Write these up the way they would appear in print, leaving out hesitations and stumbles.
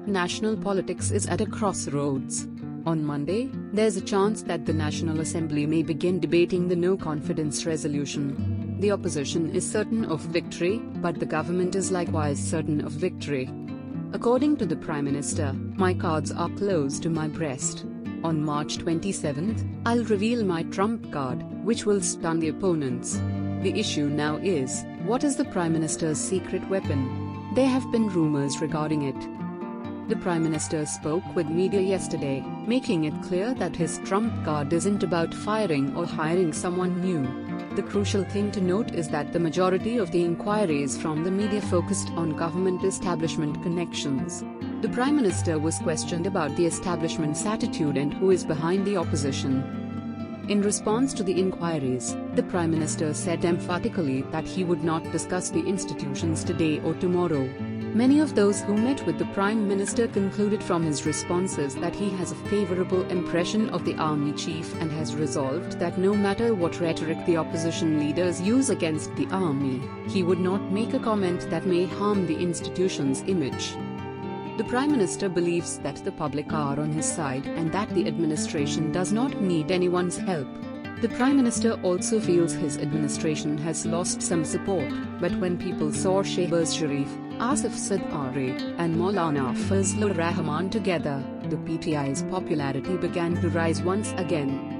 National politics is at a crossroads. On Monday, there's a chance that the National Assembly may begin debating the no-confidence resolution. The opposition is certain of victory, but the government is likewise certain of victory. According to the Prime Minister, "My cards are close to my breast. On March 27, I'll reveal my trump card, which will stun the opponents." The issue now is, what is the Prime Minister's secret weapon? There have been rumors regarding it. The Prime Minister spoke with media yesterday, making it clear that his trump card isn't about firing or hiring someone new. The crucial thing to note is that the majority of the inquiries from the media focused on government establishment connections. The Prime Minister was questioned about the establishment's attitude and who is behind the opposition. In response to the inquiries, the Prime Minister said emphatically that he would not discuss the institutions today or tomorrow. Many of those who met with the Prime Minister concluded from his responses that he has a favorable impression of the army chief and has resolved that no matter what rhetoric the opposition leaders use against the army, he would not make a comment that may harm the institution's image. The Prime Minister believes that the public are on his side and that the administration does not need anyone's help. The Prime Minister also feels his administration has lost some support, but when people saw Shehbaz Sharif, Asif Zardari, and Maulana Fazlur Rahman together, the PTI's popularity began to rise once again.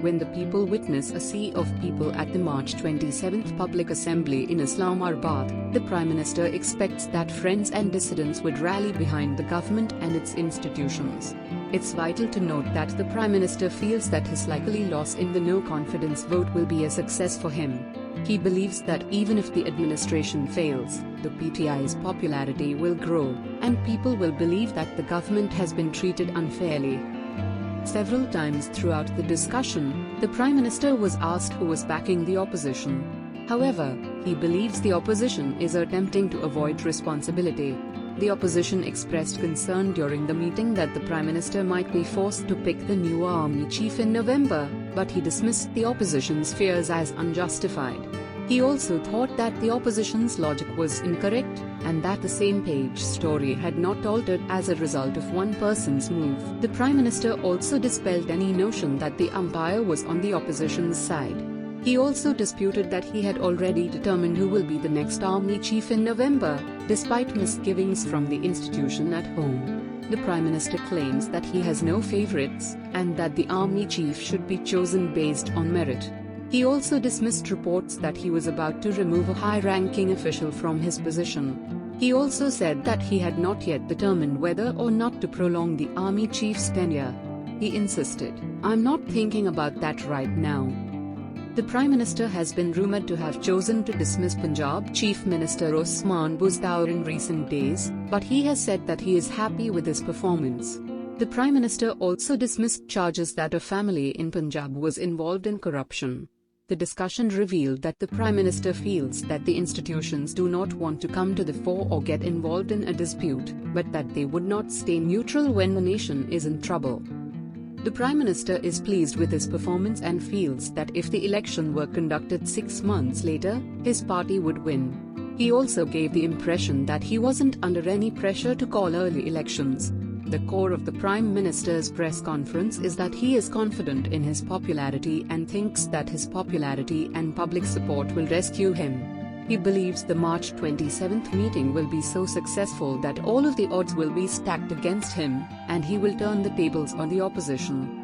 When the people witness a sea of people at the March 27 Public Assembly in Islamabad, the Prime Minister expects that friends and dissidents would rally behind the government and its institutions. It's vital to note that the Prime Minister feels that his likely loss in the no-confidence vote will be a success for him. He believes that even if the administration fails, the PTI's popularity will grow, and people will believe that the government has been treated unfairly. Several times throughout the discussion, the Prime Minister was asked who was backing the opposition. However, he believes the opposition is attempting to avoid responsibility. The opposition expressed concern during the meeting that the Prime Minister might be forced to pick the new army chief in November, but he dismissed the opposition's fears as unjustified. He also thought that the opposition's logic was incorrect, and that the same-page story had not altered as a result of one person's move. The Prime Minister also dispelled any notion that the umpire was on the opposition's side. He also disputed that he had already determined who will be the next army chief in November, despite misgivings from the institution at home. The Prime Minister claims that he has no favorites, and that the army chief should be chosen based on merit. He also dismissed reports that he was about to remove a high-ranking official from his position. He also said that he had not yet determined whether or not to prolong the army chief's tenure. He insisted, "I'm not thinking about that right now." The Prime Minister has been rumored to have chosen to dismiss Punjab Chief Minister Osman Buzdaur in recent days, but he has said that he is happy with his performance. The Prime Minister also dismissed charges that a family in Punjab was involved in corruption. The discussion revealed that the Prime Minister feels that the institutions do not want to come to the fore or get involved in a dispute, but that they would not stay neutral when the nation is in trouble. The Prime Minister is pleased with his performance and feels that if the election were conducted 6 months later, his party would win. He also gave the impression that he wasn't under any pressure to call early elections. The core of the Prime Minister's press conference is that he is confident in his popularity and thinks that his popularity and public support will rescue him. He believes the March 27 meeting will be so successful that all of the odds will be stacked against him, and he will turn the tables on the opposition.